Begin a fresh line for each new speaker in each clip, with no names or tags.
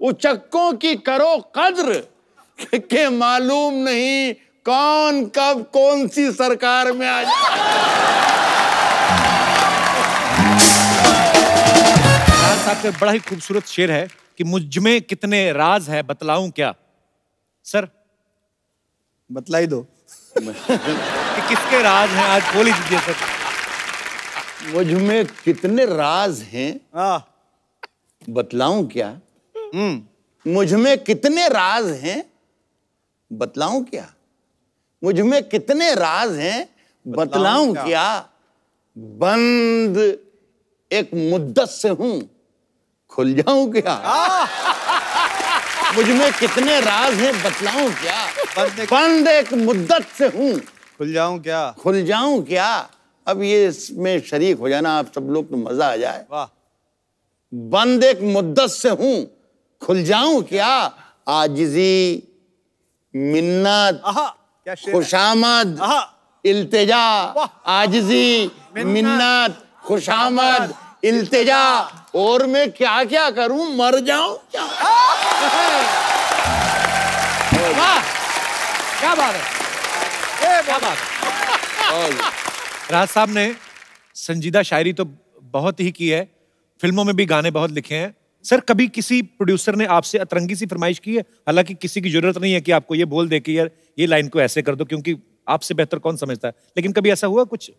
उचक्कों की करो कद्र के मालूम नहीं कौन कब कौन सी सरकार में आ जाए।
राज साहब का बड़ा ही खूबसूरत शेर है कि मुझ में कितने राज है बतलाऊं क्या। सर
बतला ही दो
कि किसके राज हैं, आज बोल ही दीजिए सर।
मुझ में कितने राज हैं बतलाऊं क्या। मुझ में कितने राज हैं बतलाऊं क्या। मुझ में कितने राज हैं बतलाऊं क्या। बंद एक मुद्दत से हूं खुल जाऊं क्या। मुझ में कितने राज हैं बतलाऊं क्या। बंद एक मुद्दत से हूं
खुल जाऊं क्या।
खुल जाऊं क्या। अब ये इसमें शरीक हो जाना आप सब लोग तो मजा आ जाए।
वाह।
बंद एक मुद्दत से हूं खुल जाऊं क्या। आजिजी मिन्नत
क्या शेर
खुशामद इल्तिजा। आजिजी मिन्नत खुशामद इल्तिजा। और मैं क्या क्या करूं मर जाऊं क्या।
वाह क्या बात है, क्या बात है। राज साहब ने संजीदा शायरी तो बहुत ही की है, फिल्मों में भी गाने बहुत लिखे हैं। सर कभी किसी प्रोड्यूसर ने आपसे अतरंगी सी फरमाइश की है? हालांकि किसी की जरूरत नहीं है कि आपको ये बोल दे कि यार ये लाइन को ऐसे कर दो, क्योंकि आपसे बेहतर कौन समझता है, लेकिन कभी ऐसा हुआ कुछ?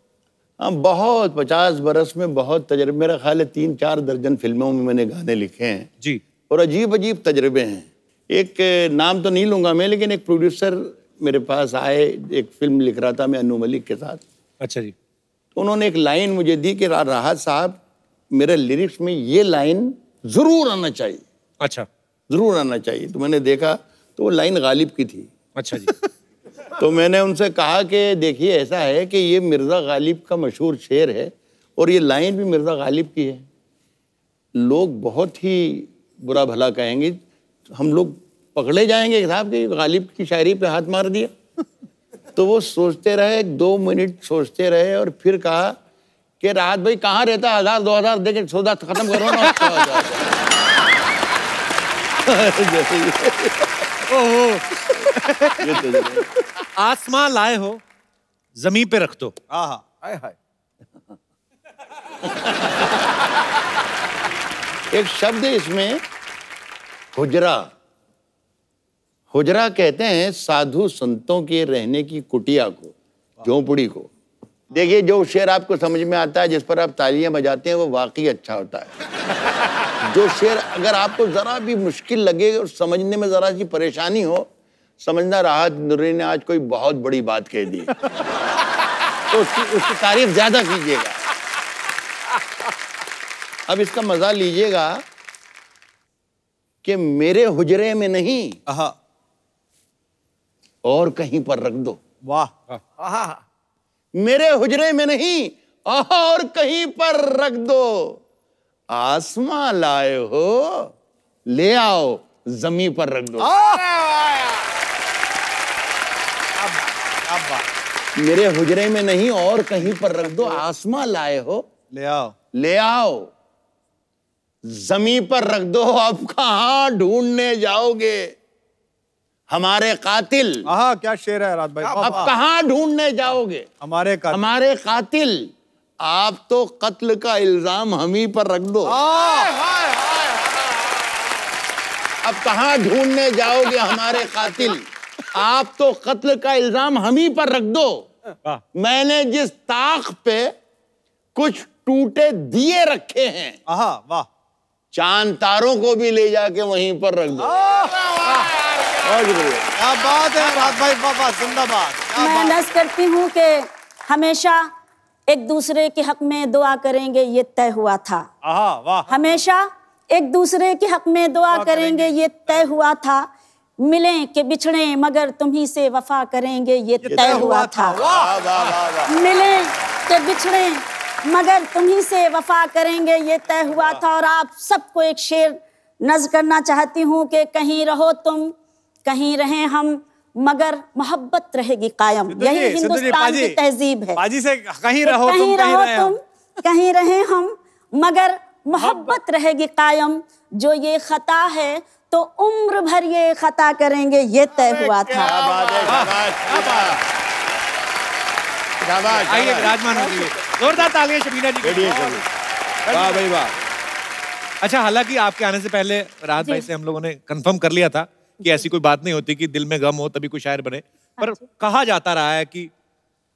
हाँ बहुत 50 बरस में बहुत तजर्बे। मेरा ख्याल है 3-4 दर्जन फिल्मों में मैंने गाने लिखे हैं
जी।
और अजीब अजीब तजर्बे हैं। एक नाम तो नहीं लूंगा मैं, लेकिन एक प्रोड्यूसर मेरे पास आए, एक फिल्म लिख रहा था मैं अनु मलिक के साथ।
अच्छा जी।
तो उन्होंने एक लाइन मुझे दी कि राहत साहब मेरे लिरिक्स में ये लाइन जरूर आना चाहिए।
अच्छा।
जरूर आना चाहिए। तो मैंने देखा तो वो लाइन गालिब की थी।
अच्छा जी।
तो मैंने उनसे कहा कि देखिए ऐसा है कि ये मिर्ज़ा गालिब का मशहूर शेर है और ये लाइन भी मिर्ज़ा गालिब की है। लोग बहुत ही बुरा भला कहेंगे, हम लोग पकड़े जाएंगे साहब कि गालिब की शायरी पे हाथ मार दिया। तो वो सोचते रहे, 2 मिनट सोचते रहे और फिर कहा कि राहत भाई कहाँ रहता है, 1000-2000 दे के सौदा खत्म करो ना।
आसमां लाए हो जमीन पे रख दो।
हाय हाय।
एक शब्द है इसमें हुजरा। हुजरा कहते हैं साधु संतों के रहने की कुटिया को, झोंपड़ी को। देखिए जो शेर आपको समझ में आता है, जिस पर आप तालियां बजाते हैं, वो वाकई अच्छा होता है। जो शेर अगर आपको जरा भी मुश्किल लगे और समझने में जरा सी परेशानी हो, समझना राहत नूरी ने आज कोई बहुत बड़ी बात कह दी। तो उसकी तारीफ ज्यादा कीजिएगा। अब इसका मजा लीजिएगा कि मेरे हुजरे में नहीं और कहीं पर रख दो।
वाह।
मेरे हुजरे में नहीं और कहीं पर रख दो। आसमां लाए हो ले आओ जमीन पर रख दो। मेरे हुजरे में नहीं और कहीं पर रख दो। आसमां लाए हो ले आओ जमीन पर रख दो। अब कहां ढूंढने जाओगे हमारे कातिल।
क्या शेर है राज भाई।
अब कहां ढूंढने जाओगे हमारे कातिल। आप तो कत्ल का इल्जाम हम ही पर रख दो। अब कहां ढूंढने जाओगे हमारे कातिल। आप तो कत्ल का इल्जाम हम ही पर रख दो। मैंने जिस ताख पे कुछ टूटे दिए रखे हैं,
वाह,
चांद तारों को भी ले जाके वहीं पर रख दो।
क्या बात है राज भाई, वाह, जिंदाबाद।
मैं नज़ करती हूँ कि हमेशा एक दूसरे के हक में दुआ करेंगे, ये तय हुआ था।
वाह।
हमेशा एक दूसरे के हक में दुआ करेंगे, ये तय हुआ था। मिलें कि बिछड़े मगर तुम्ही से वफा करेंगे, ये तय हुआ था। मिलें कि बिछड़े मगर तुम्ही से वफा करेंगे, ये तय हुआ था। और आप सबको एक शेर नज़्म करना चाहती हूँ कि कहीं रहो तुम कहीं रहें हम, मगर मोहब्बत रहेगी कायम। यही हिंदुस्तान की तहजीब है।
पाजी से कहीं रहो
तुम कहीं रहें हम, मगर मोहब्बत रहेगी कायम। जो ये खता है तो उम्र भर ये खता करेंगे, ये तय हुआ था।
आइए विराजमान हो जाइए, जोरदार तालियां शबीना जी के लिए।
वाह भाई वाह।
अच्छा, हालांकि आपके आने से पहले राहत भाई से हम लोगों ने कंफर्म कर लिया था कि ऐसी कोई बात नहीं होती कि दिल में गम हो तभी कोई शायर बने, पर कहा जाता रहा है कि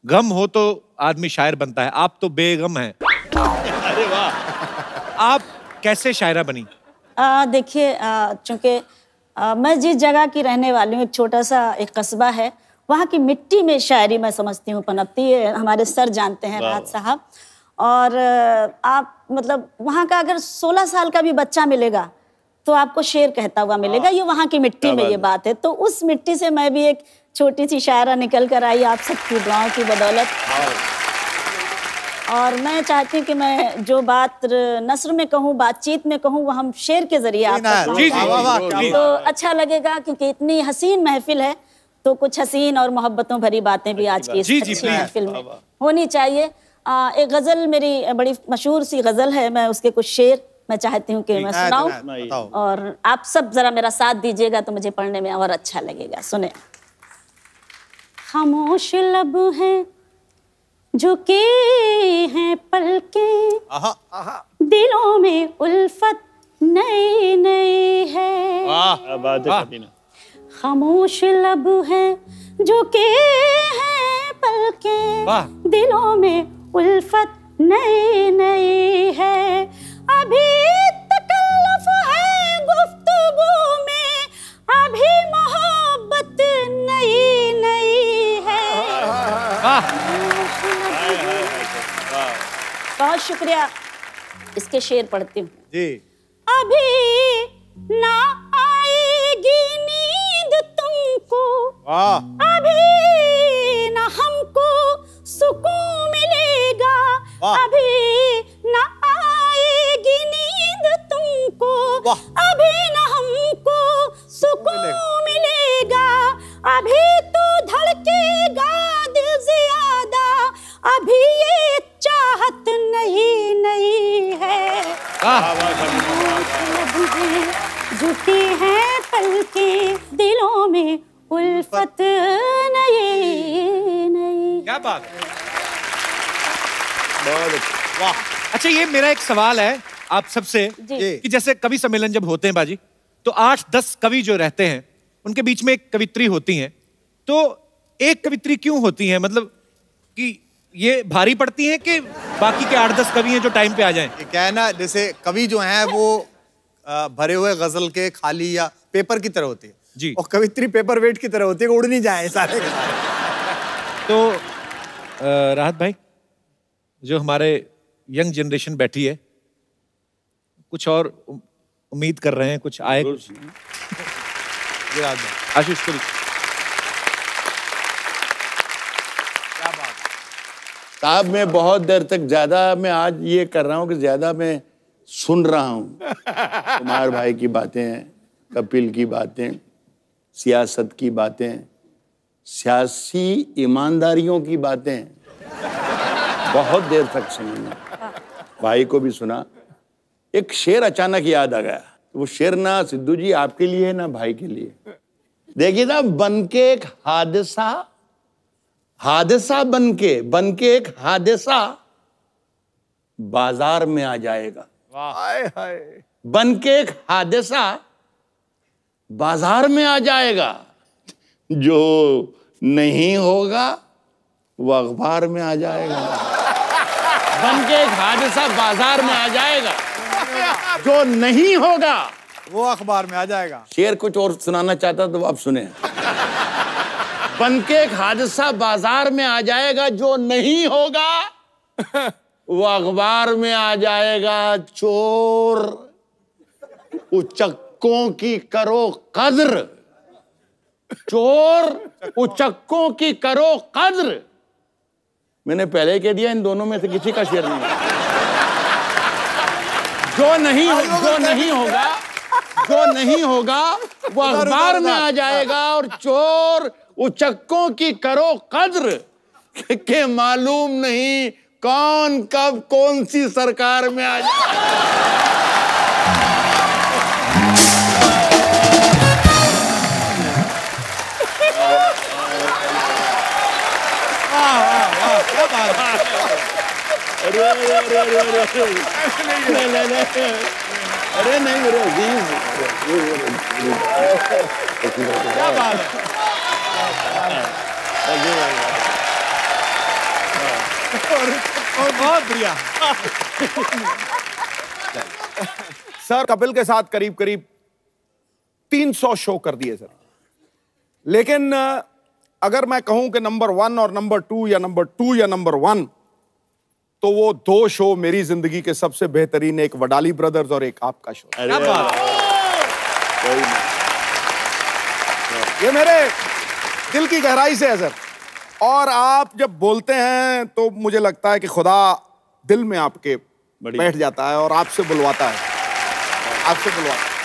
गम हो तो आदमी शायर बनता है। आप तो बेगम हैं।
अरे वाह।
आप कैसे शायरा बनी?
देखिए, चूंकि मैं जिस जगह की रहने वाली हूँ, एक छोटा सा एक कस्बा है, वहाँ की मिट्टी में शायरी मैं समझती हूँ पनपती है। हमारे सर जानते हैं, राहत साहब। और आप मतलब वहाँ का अगर 16 साल का भी बच्चा मिलेगा तो आपको शेर कहता हुआ मिलेगा। ये वहाँ की मिट्टी में ये बात है। तो उस मिट्टी से मैं भी एक छोटी सी शायरा निकल कर आई आप सबकी दुआओं की बदौलत। और मैं चाहती हूँ कि मैं जो बात नस्र में कहूँ, बातचीत में कहूँ, वो हम शेर के जरिए आप तक पहुँचाएं तो अच्छा लगेगा, क्योंकि इतनी हसीन महफिल है तो कुछ हसीन और मोहब्बतों भरी बातें भी आज की इस अच्छी महफिल में होनी चाहिए। एक गजल मेरी बड़ी मशहूर सी गजल है, मैं उसके कुछ शेर मैं चाहती हूँ कि मैं सुनाऊं और आप सब जरा मेरा साथ दीजिएगा तो मुझे पढ़ने में और अच्छा लगेगा। सुने। खामोश लब हैं झुके हैं पलकें, दिलों में उल्फत नई नई है।
वाह बात है सकीना।
खामोश लब हैं झुके हैं पलकें, दिलों में उल्फत नई नई है। अभी तकल्लुफ है गुफ्तगू में, अभी मोहब्बत नई नई है। बहुत शुक्रिया। इसके शेर पढ़ती हूँ
जी।
अभी ना आएगी नींद तुमको, अभी ना हमको सुकून मिलेगा, अभी ना आएगी नींद तुमको, अभी ना हमको सुकून मिलेगा, अभी तो धड़केगा दिल ज्यादा, अभी ये चाहत नहीं नहीं है। झुकी हैं पलकें, दिलों में उल्फत नई नई।
क्या बात है, वाह। अच्छा, ये मेरा एक सवाल है आप सबसे कि जैसे कवि सम्मेलन जब होते हैं बाजी, तो 8-10 कवि जो रहते हैं उनके बीच में एक कवित्री होती हैं, तो एक कवित्री क्यों होती है? मतलब कि ये भारी पड़ती है कि बाकी के 8-10 कवि हैं जो टाइम पे आ जाएं?
क्या है ना, जैसे कवि जो हैं वो भरे हुए गजल के खाली या पेपर की तरह होती है
जी,
और कवित्री पेपर वेट की तरह होती है, उड़ नहीं जाए सारे के सारे।
तो राहत भाई, जो हमारे यंग जनरेशन बैठी है, कुछ और उम्मीद कर रहे हैं, कुछ आए आशीष को
साहब, मैं बहुत देर तक ज्यादा मैं आज ये कर रहा हूँ कि ज्यादा मैं सुन रहा हूँ। कुमार भाई की बातें, कपिल की बातें, सियासत की बातें, सियासी ईमानदारियों की बातें, बहुत देर तक सुनी। भाई को भी सुना। एक शेर अचानक याद आ गया। वो शेर ना सिद्धू जी आपके लिए है ना भाई के लिए। देखिए ना, बन के एक हादसा बन के एक हादसा बाजार में आ जाएगा। बन के एक हादसा बाजार में आ जाएगा, जो नहीं होगा वो अखबार में आ जाएगा। बन के एक हादसा बाजार में आ जाएगा, जो नहीं होगा
वो अखबार में आ जाएगा।
शेर कुछ और सुनाना चाहता तो आप सुने। बन के एक हादसा बाजार में आ जाएगा, जो नहीं होगा वो अखबार में आ जाएगा। चोर उचक्कों की करो कद्र, चोर उचक्कों की करो कद्र। मैंने पहले कह दिया, इन दोनों में से किसी का शेर नहीं है। जो नहीं होगा वो अखबार में आ जाएगा। और चोर उचक्कों की करो कद्र, के मालूम नहीं कौन कब कौन सी सरकार में आ जाए। अरे नहीं मेरे अजीज,
क्या बात है। बहुत बढ़िया।
सर कपिल के साथ करीब करीब 300 शो कर दिए सर, लेकिन अगर मैं कहूं कि नंबर 1 और नंबर 2 या नंबर 2 या नंबर 1, तो वो 2 शो मेरी जिंदगी के सबसे बेहतरीन, एक वडाली ब्रदर्स और एक आपका शो।
क्या बात है।
ये मेरे दिल की गहराई से है सर। और आप जब बोलते हैं तो मुझे लगता है कि खुदा दिल में आपके बैठ जाता है और आपसे बुलवाता है, आपसे बुलवाता है।